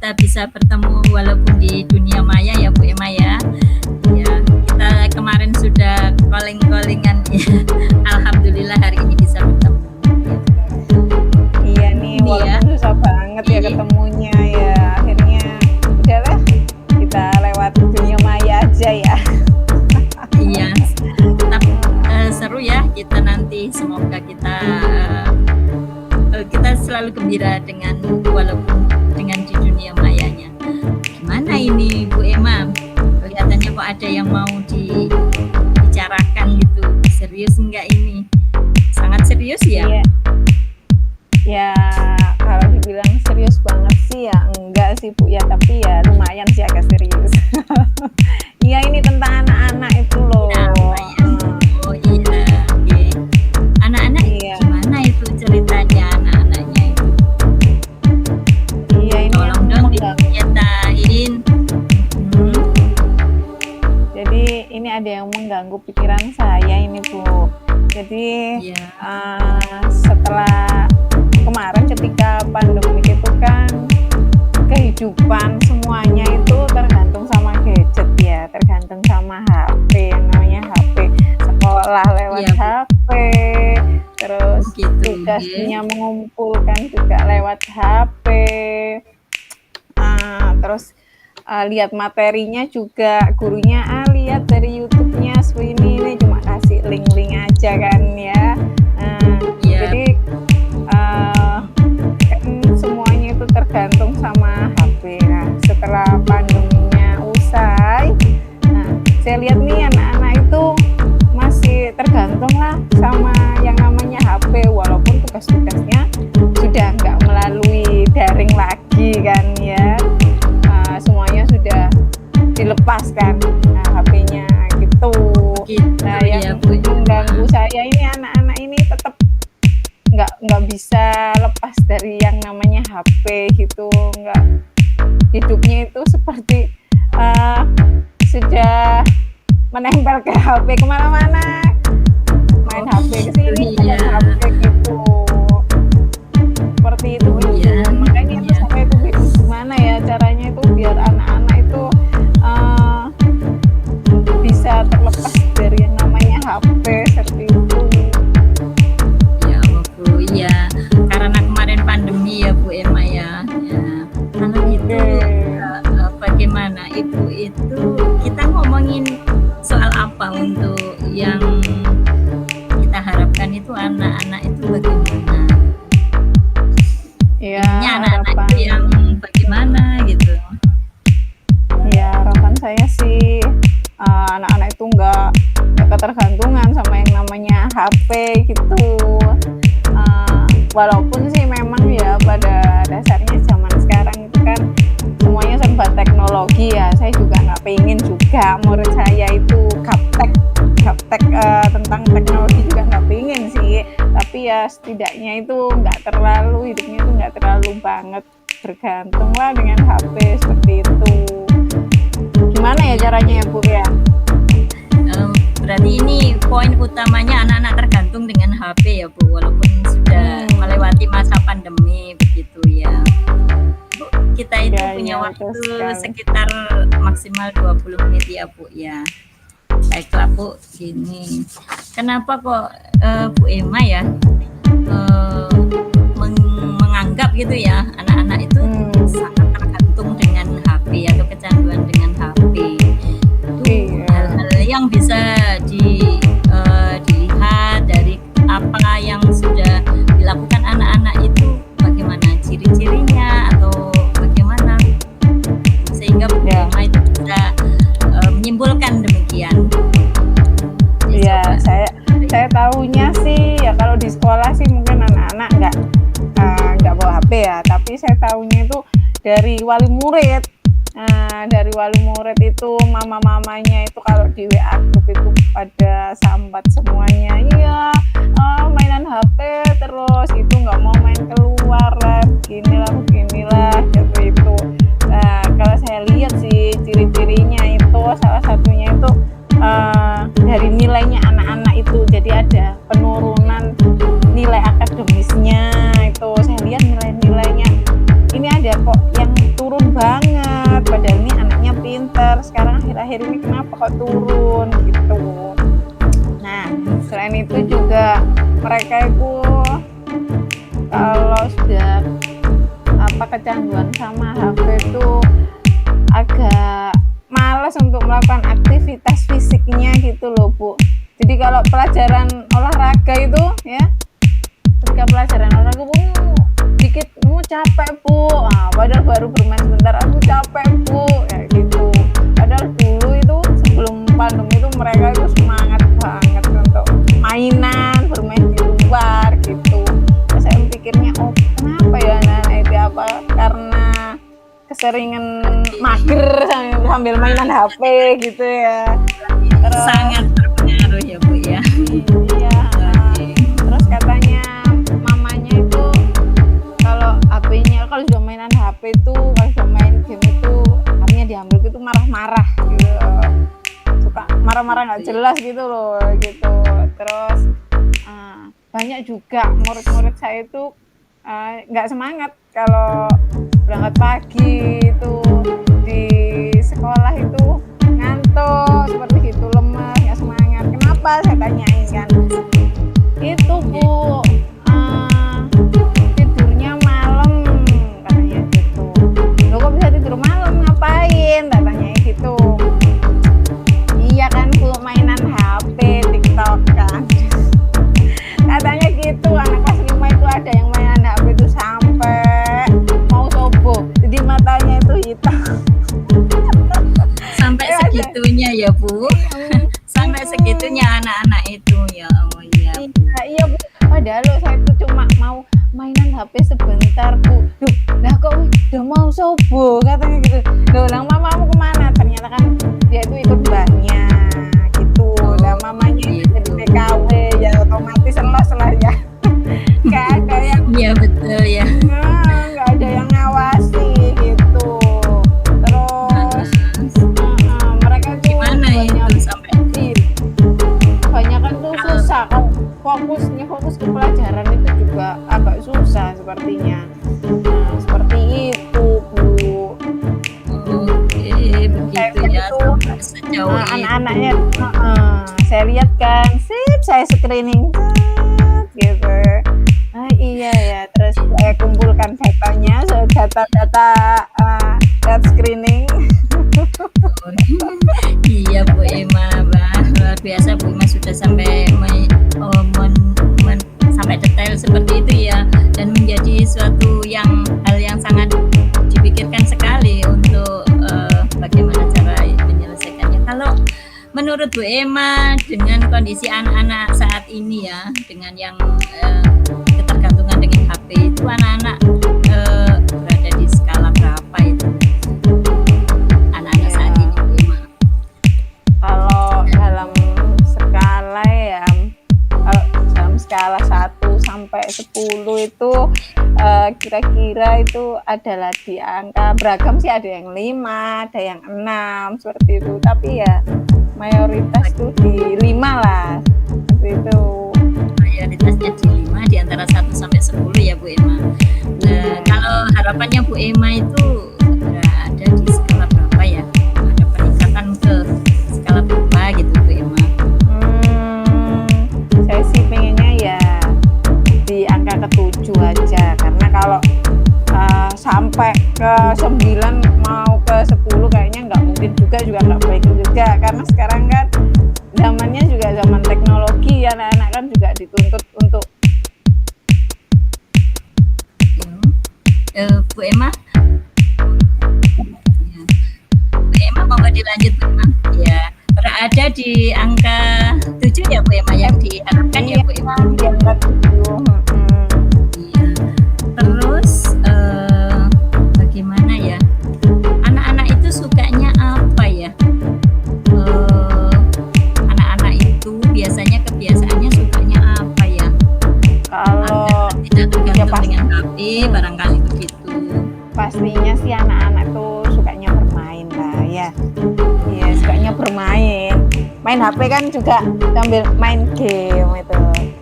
kita bisa bertemu walaupun di dunia maya ya Bu Emma ya. Ya, kita kemarin sudah calling-callingan ya. Alhamdulillah hari ini bisa bertemu. Iya nih, Ini ya. walaupun susah banget ya Iya. ketemunya ya. Akhirnya udahlah kita lewat dunia maya aja ya. Iya, tetap seru ya kita nanti. Semoga kita selalu gembira dengan walaupun dengan di dunia mayanya. Gimana ini Bu Emma? Kelihatannya kok ada yang mau dibicarakan gitu. Serius enggak ini? Sangat serius ya? Iya. Ya kalau dibilang serius banget sih ya enggak sih Bu ya, tapi ya lumayan sih agak serius. Iya ini tentang anak-anak itu loh. Nah, lumayan. Oh iya, oke. Anak-anak Iya. gimana itu ceritanya anak-anaknya itu? Iya ini Tolong dong diceritain. Jadi ini ada yang mengganggu pikiran saya ini Bu. Jadi Iya. setelah kemarin ketika pandemi itu kan kehidupan semuanya itu tergantung sama gadget ya, tergantung sama HP, yang namanya HP, sekolah lewat Iya, Bu. HP, terus Gitu, tugasnya mengumpulkan juga lewat HP, terus lihat materinya juga gurunya lihat dari YouTube-nya ini cuma kasih link-link aja kan ya. Iya. Jadi kan semuanya itu tergantung sama HP. Nah setelah pandeminya usai, saya lihat nih anak-anak itu masih tergantung lah sama yang namanya HP, walaupun tugas-tugasnya sudah nggak melalui daring lagi kan ya. Semuanya sudah dilepaskan HP-nya gitu. Nah yang mengganggu saya ini anak-anak ini tetap nggak bisa lepas dari yang namanya HP gitu, nggak, hidupnya itu seperti sudah menempel ke HP kemana-mana, main HP kesini, main HP gitu, seperti itu. Makanya itu saya itu gimana ya caranya itu biar anak-anak itu bisa terlepas dari yang namanya HP seperti itu. Ya Allah Bu, iya karena kemarin pandemi ya Bu Emma ya. Kalau itu bagaimana Ibu itu kita ngomongin soal apa untuk yang kita harapkan itu anak-anak itu bagaimana? Ya, anak-anak itu yang bagaimana gitu? Ya harapan saya sih anak-anak itu nggak ketergantungan sama yang namanya HP gitu. Walaupun sih memang ya pada dasarnya zaman sekarang itu kan semuanya serba teknologi ya. Saya juga nggak pengen juga murid saya itu gaptek tentang teknologi juga nggak pengen sih. Tapi ya setidaknya itu nggak terlalu, hidupnya itu nggak terlalu banget bergantung lah dengan HP seperti itu. Gimana ya caranya ya Bu ya? Berarti ini poin utamanya anak-anak tergantung dengan HP ya Bu, walaupun sudah melewati masa pandemi begitu ya Bu. Kita itu punya waktu sekitar maksimal 20 menit ya Bu ya. Baiklah Bu, gini kenapa kok Bu Emma ya menganggap gitu ya anak-anak itu sangat tergantung dengan HP atau kecanduan dengan HP. Itu hal-hal yang bisa dilihat dari apa yang sudah dilakukan anak-anak itu, bagaimana ciri-cirinya atau bagaimana sehingga Bu Emma itu bisa menyimpulkan demikian. Iya, saya tahunya sih ya kalau di sekolah sih mungkin anak-anak nggak bawa HP ya, tapi saya tahunya itu dari wali murid. Dari wali murid itu mama-mamanya itu kalau di WA grup itu pada sambat semuanya, iya mainan HP terus itu nggak mau main keluar lah, beginilah gitu itu. Nah kalau saya lihat sih ciri-cirinya itu salah satunya itu dari nilainya anak-anak itu, jadi ada penurunan nilai akademisnya itu. Saya lihat nilai-nilainya ini ada kok yang turun banget akhir-akhir ini kenapa kok turun gitu. Nah, selain itu juga mereka itu kalau sudah kecanduan sama HP itu agak malas untuk melakukan aktivitas fisiknya gitu loh Bu. Jadi kalau pelajaran olahraga itu ya, ketika pelajaran olahraga Bu, dikit capek Bu, padahal baru bermain sebentar, aku capek Bu, ya gitu. Padahal dulu itu sebelum pandemi itu mereka itu semangat banget untuk mainan, bermain di luar gitu. Terus saya pikirnya, oh kenapa ya anak-anak itu, apa karena keseringan mager sambil mainan HP gitu ya. Terus, sangat berpengaruh ya Bu ya. Iya. Terus katanya mamanya itu kalau HP-nya, kalau sudah mainan HP itu, kalau sudah main game itu, HP-nya diambil itu marah-marah gitu. Suka marah-marah nggak jelas gitu loh gitu. Terus banyak juga murid-murid saya itu nggak semangat kalau berangkat pagi itu, di sekolah itu ngantuk seperti itu, lemas, nggak semangat. Kenapa, saya tanyain kan, itu Bu tidurnya malam katanya gitu. Loh kok bisa tidur malam, ngapain, tak tanyain gitu. Iya kan Bu, mainan HP, TikTok kan. Katanya gitu, anak kelas 5 itu ada yang mainan HP itu sampai mau sobo, jadi matanya itu hitam. Sampai segitunya ya Bu. Sampai segitunya anak-anak itu ya. Oh iya. Iya Bu. Padahal saya itu cuma mau mainan HP sebentar Bu. Duh, lah kok udah mau sobo katanya gitu. Loh, lah mamamu kemana? Ternyata kan dia itu ikut mbahnya gitu. Lah mamanya jadi TKW ya, otomatis los lah ya. Gak ada yang, Iya betul ya. nggak ada yang ngawasi gitu. Terus mereka tuh Gimana itu sampai kebanyakan tuh susah kan, fokus ke pelajaran itu juga agak susah sepertinya. Nah, seperti itu Bu. oke begitu ya, sampai sejauh itu. Anak-anaknya saya lihat kan, saya screening gitu. Iya ya, terus saya kumpulkan datanya, data dat screening. Iya Bu Emma, luar biasa Bu Emma sudah sampai sampai detail seperti itu ya, dan menjadi suatu hal yang sangat dipikirkan sekali untuk bagaimana cara menyelesaikannya. Kalau menurut Bu Emma, dengan kondisi anak-anak saat ini ya, dengan yang ketergantungan dengan HP itu, anak-anak berada di skala berapa itu? Anak-anak saat ini Bu Emma. Kalau dalam skala ya, kalau dalam skala 1 sampai 10 itu kira-kira itu adalah di angka beragam sih, ada yang 5, ada yang 6 seperti itu, tapi ya mayoritas tuh di 5 lah seperti itu. Mayoritasnya di 5, di antara 1 sampai 10 ya Bu Emma. Kalau harapannya Bu Emma itu ada di skala berapa ya? Ada peningkatan ke skala berapa gitu Bu Emma? Saya sih pengennya ya di angka ke-7 aja, karena kalau sampai ke 9 mau ke 10 kayaknya nggak mungkin juga nggak baik juga, karena sekarang kan zamannya juga zaman teknologi, anak-anak kan juga dituntut untuk Bu Emma? Ya. Bu Emma mau dilanjut Bu Emma? Ya, berada di angka 7 ya Bu Emma yang diharapkan ya Bu Emma? di angka 7. Iya. Terus bagaimana ya? Anak-anak itu sukanya apa ya? Anak-anak itu biasanya kebiasaannya sukanya apa ya? Kalau Tidak tergantung ya pasti. dengan HP, barangkali begitu. Pastinya sih anak-anak tuh sukanya bermain lah ya. Iya, sukanya bermain. Main HP kan juga sambil main game itu.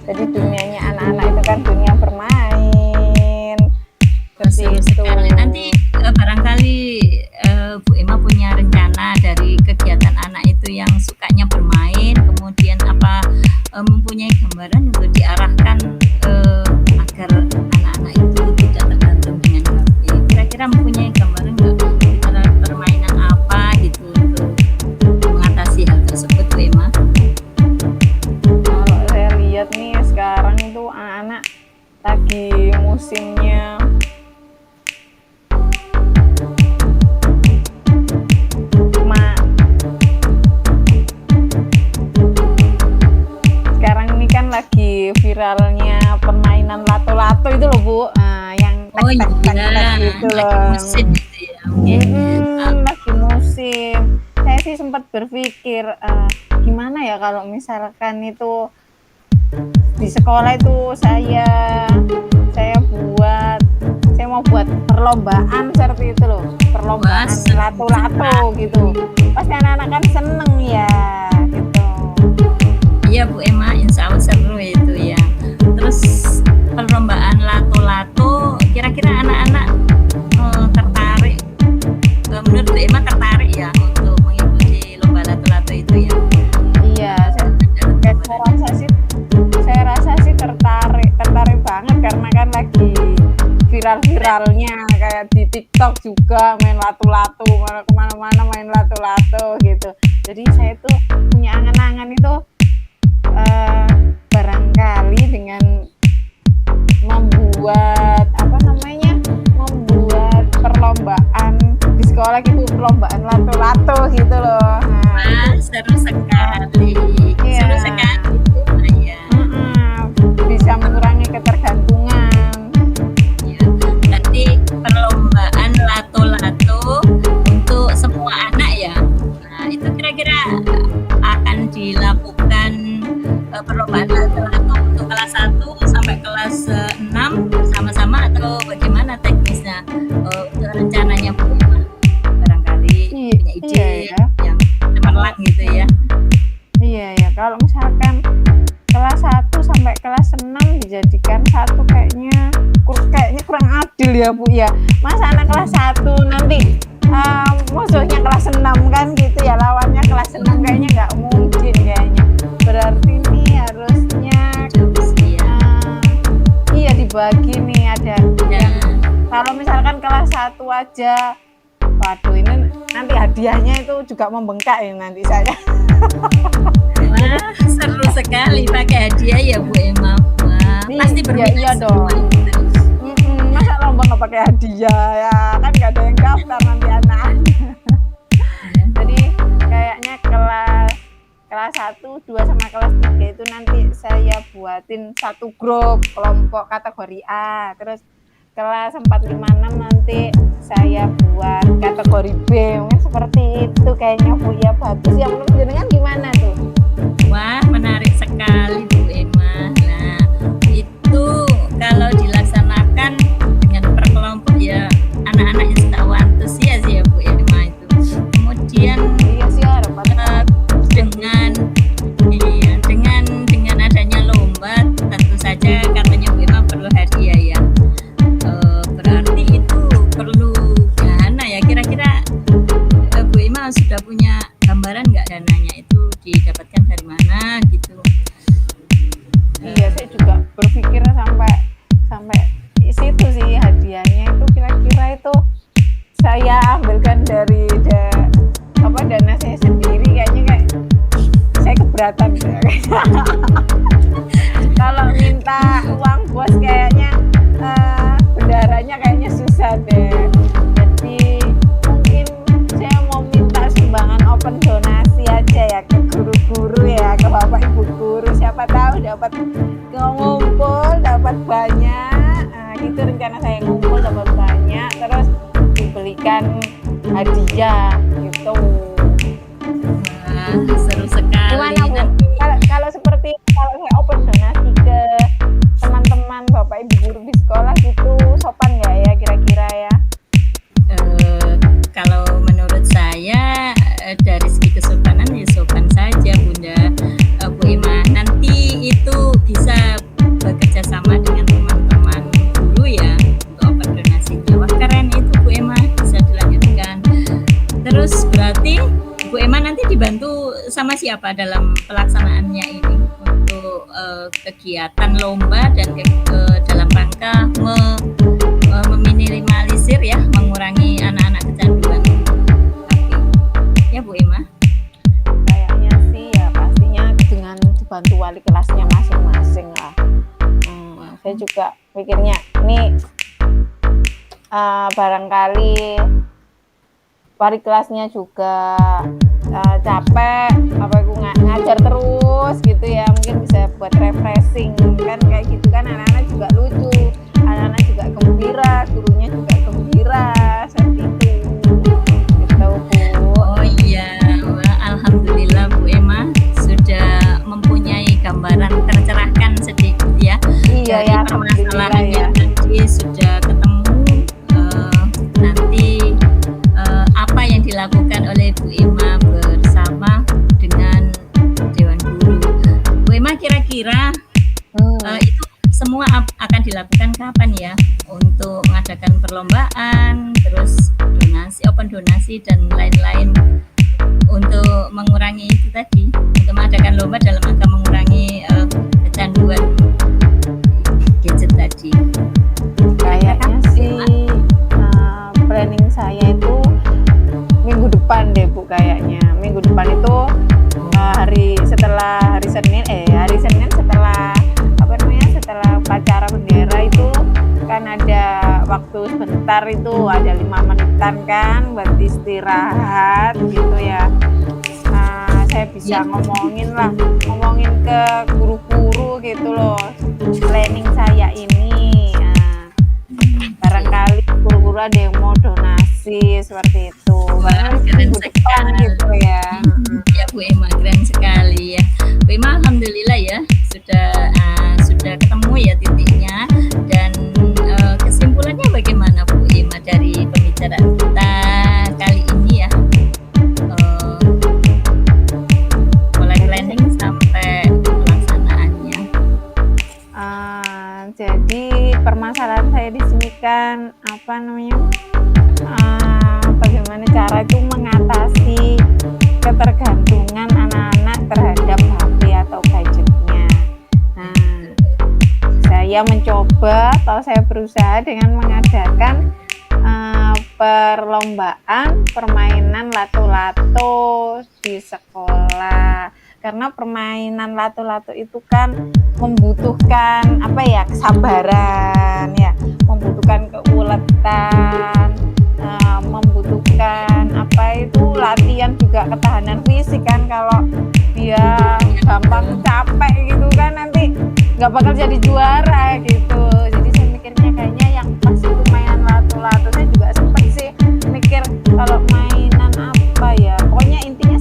Jadi dunianya anak-anak itu kan dunia bermain. Seperti Seru itu. sekali. Nanti barangkali Bu Emma punya rencana dari kegiatan kira-kira mempunyai gambaran nggak kira permainan apa gitu untuk mengatasi hal tersebut, Bu Emma? Kalau saya lihat nih sekarang itu anak-anak lagi musimnya sekarang ini kan lagi viralnya permainan lato-lato itu loh Bu, yang Oh iya, gitu lagi loh. musim gitu ya. Oke. Lagi musim. Saya sih sempat berpikir gimana ya kalau misalkan itu di sekolah itu saya mau buat perlombaan seperti itu loh, perlombaan Wah, seru lato-lato gitu. Pasti anak-anak kan seneng ya gitu. Iya Bu Emma, insya Allah seru itu ya. Terus perlombaan lato-lato, kira-kira anak-anak tertarik, menurut Bu Emma tertarik ya untuk mengikuti lomba lato-lato itu ya? Iya, saya rasa sih tertarik banget karena kan lagi viral-viralnya kayak di TikTok juga main lato-lato, kemana-mana main lato-lato gitu. Jadi saya tuh punya angan-angan itu barangkali dengan membuat perlombaan di sekolah gitu, perlombaan lato-lato gitu loh. Wah, seru sekali. Iya. Seru sekali. Ya. Bisa mengurangi ketergantungan. Ya. Nanti perlombaan lato-lato untuk semua anak ya. Nah, itu kira-kira akan dilakukan perlombaan lato-lato untuk kelas 1 sampai kelas 6 bersama-sama atau bagaimana teknisnya untuk rencananya Bu Emma? Barangkali punya ide Iya ya. yang cemerlang gitu ya. Iya ya, kalau misalkan kelas 1 sampai kelas 6 dijadikan satu kayaknya kurang adil ya Bu ya. Masa anak kelas 1 nanti musuhnya kelas 6 kan gitu ya, lawannya kelas 6 kayaknya nggak mungkin kayaknya. Berarti ini harusnya iya dibagi nih, ada yang kalau misalkan kelas 1 aja, waduh ini nanti hadiahnya itu juga membengkak ya nanti saya. Wah, seru sekali pakai hadiah ya Bu Emma. Wah, pasti berminat iya dong. Masa lomba nggak pakai hadiah ya, kan nggak ada yang daftar nanti anak-anak. Jadi kayaknya kelas 1, 2 sama kelas 3 itu nanti saya buatin satu grup kelompok kategori A, terus kelas 4, 5, 6 nanti saya buat kategori B. Mungkin seperti itu kayaknya Bu ya, bagus ya. Menurut jenengan gimana tuh? Wah, menarik sekali Bu Emma. Nah, itu kalau dilaksanakan dengan per kelompok ya anak-anak yang tahu antusias ya Bu Emma itu. Kemudian Iya sih harapan. dengan adanya lomba tentu saja katanya Bu Emma perlu hadiah ya. Berarti itu perlu dana ya. Kira-kira Bu Emma sudah punya gambaran nggak dananya itu didapatkan dari mana gitu? Iya, saya juga berpikir sampai situ sih, hadiahnya itu kira-kira itu saya ambilkan dari dana saya sendiri, kayaknya kayak saya keberatan kalau minta uang bos kayaknya bendaranya kayaknya susah deh. Jadi mungkin saya mau minta sumbangan open donasi aja ya ke guru-guru ya, ke bapak ibu guru, siapa tahu dapat ngumpul dapat banyak. Gitu rencana saya, ngumpul dapat banyak terus dibelikan hadiah gitu. Wah, seru sekali. Gimana Bu? Kalau saya open donasi ke teman-teman bapak ibu guru di sekolah gitu, sopan nggak ya kira-kira ya? Kalau menurut saya dari segi kesopanan ya sopan saja Bunda. Bu Emma, nanti itu bisa bekerja sama dengan teman-teman guru ya untuk open donasinya. Wah, keren itu Bu Emma, bisa dilanjutkan. Terus berarti Bu Emma nanti dibantu sama siapa dalam pelaksanaannya ini untuk kegiatan lomba dan dalam rangka meminimalisir ya, mengurangi anak-anak kecanduan HP. Ya Bu Ema. Kayaknya sih ya pastinya dengan dibantu wali kelasnya masing-masing lah. Saya juga pikirnya ini barangkali wali kelasnya juga capek apa aku ngajar terus gitu ya, mungkin bisa buat refreshing kan, kayak gitu kan, anak-anak juga lucu, anak-anak juga gembira, gurunya juga gembira, seperti itu gitu Bu. Oh iya, alhamdulillah Bu Ema sudah mempunyai gambaran tercerahkan sedikit ya. Iya dari ya, permasalahan alhamdulillah ya. yang tadi sudah ketemu nanti apa yang dilakukan oleh Bu Ema bersama dengan Dewan Guru. Bu Ema kira-kira itu semua akan dilakukan kapan ya, untuk mengadakan perlombaan, terus donasi, open donasi dan lain-lain untuk mengurangi itu tadi, untuk mengadakan lomba dalam rangka mengurangi kecanduan gadget tadi. Kayaknya sih planning saya itu minggu depan deh Bu, kayaknya minggu depan itu setelah hari Senin setelah setelah upacara bendera itu kan ada waktu sebentar, itu ada 5 menitan kan buat istirahat gitu ya. Saya bisa ngomongin ke guru-guru gitu loh planning saya ini. Barangkali guru-guru ada yang mau donasi seperti itu. Keren sekali gitu ya. Ya Bu Ema, keren sekali ya. Bu Ema, alhamdulillah ya sudah ketemu ya titiknya, dan kesimpulannya bagaimana Bu Ema dari pembicaraan kita kali ini ya, mulai planning sampai pelaksanaannya. Jadi permasalahan saya di sini kan bagaimana cara itu mengatasi ketergantungan anak-anak terhadap HP atau gadgetnya. Saya mencoba atau saya berusaha dengan mengadakan perlombaan permainan lato-lato di sekolah, karena permainan lato-lato itu kan membutuhkan kesabaran ya, membutuhkan keuletan, membutuhkan latihan juga ketahanan fisik kan. Kalau dia gampang capek gitu kan, nanti nggak bakal jadi juara gitu. Jadi saya mikirnya kayaknya yang pas itu mainan lato-lato. Saya juga sempet sih mikir kalau mainan pokoknya intinya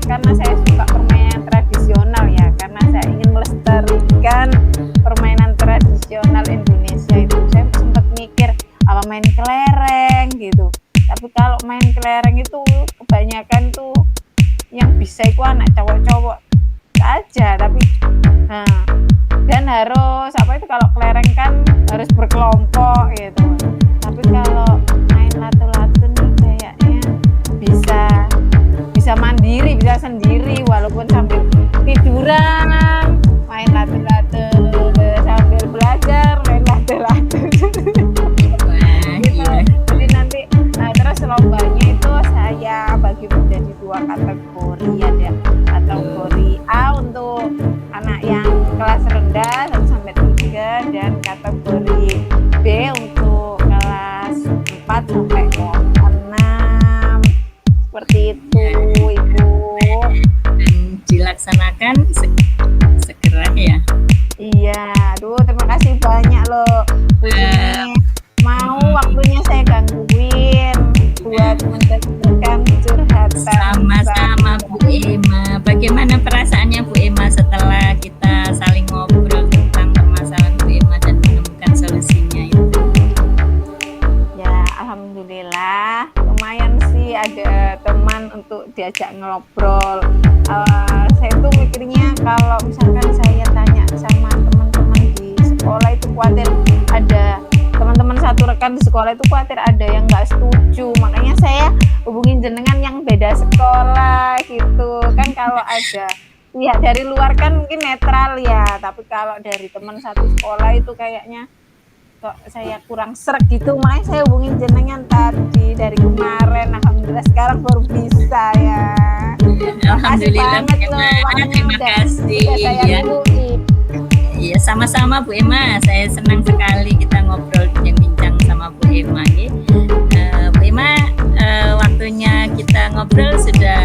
karena saya suka permainan tradisional ya, karena saya ingin melestarikan permainan tradisional Indonesia itu. Saya sempat mikir main kelereng gitu, tapi kalau main kelereng itu kebanyakan tuh yang bisa itu anak cowok-cowok aja, tapi dan harus kalau kelereng kan harus berkelompok gitu. Tapi kalau main lato-lato nih kayaknya bisa mandiri, bisa sendiri walaupun sambil tiduran main lato-lato, sambil belajar main lato-lato. Jadi nanti terus lombanya itu saya bagi menjadi 2 kategori, ada kategori A untuk anak yang kelas rendah 1 sampai 3, dan kategori B untuk kelas 4 sampai 6. Seperti itu Ibu. Dan dilaksanakan segera ya. Iya, terima kasih banyak loh Bu Juni. Mau waktunya saya gangguin buat mendengarkan curhatan. Sama-sama Bu Ema. Bagaimana perasaannya Bu Ema setelah kita saling ngobrol tentang permasalahan Bu Ema dan menemukan solusinya itu? Ya, alhamdulillah lumayan sih ada teman untuk diajak ngobrol. Saya tuh mikirnya kalau misalkan saya tanya sama teman-teman di sekolah itu khawatir ada teman-teman satu rekan di sekolah itu khawatir ada yang nggak setuju, makanya saya hubungin jenengan yang beda sekolah gitu kan. Kalau ada pihak dari luar kan mungkin netral ya, tapi kalau dari teman satu sekolah itu kayaknya kok saya kurang sreg gitu, makanya saya hubungin jenengan tadi dari kemarin. Alhamdulillah sekarang baru bisa ya. Makasih Alhamdulillah banget Bu loh, Emma, waktunya terima udah kasih saya ya. hubungin. Iya, sama-sama Bu Emma. Saya senang sekali kita ngobrol bincang-bincang sama Bu Emma. Bu Emma, waktunya kita ngobrol sudah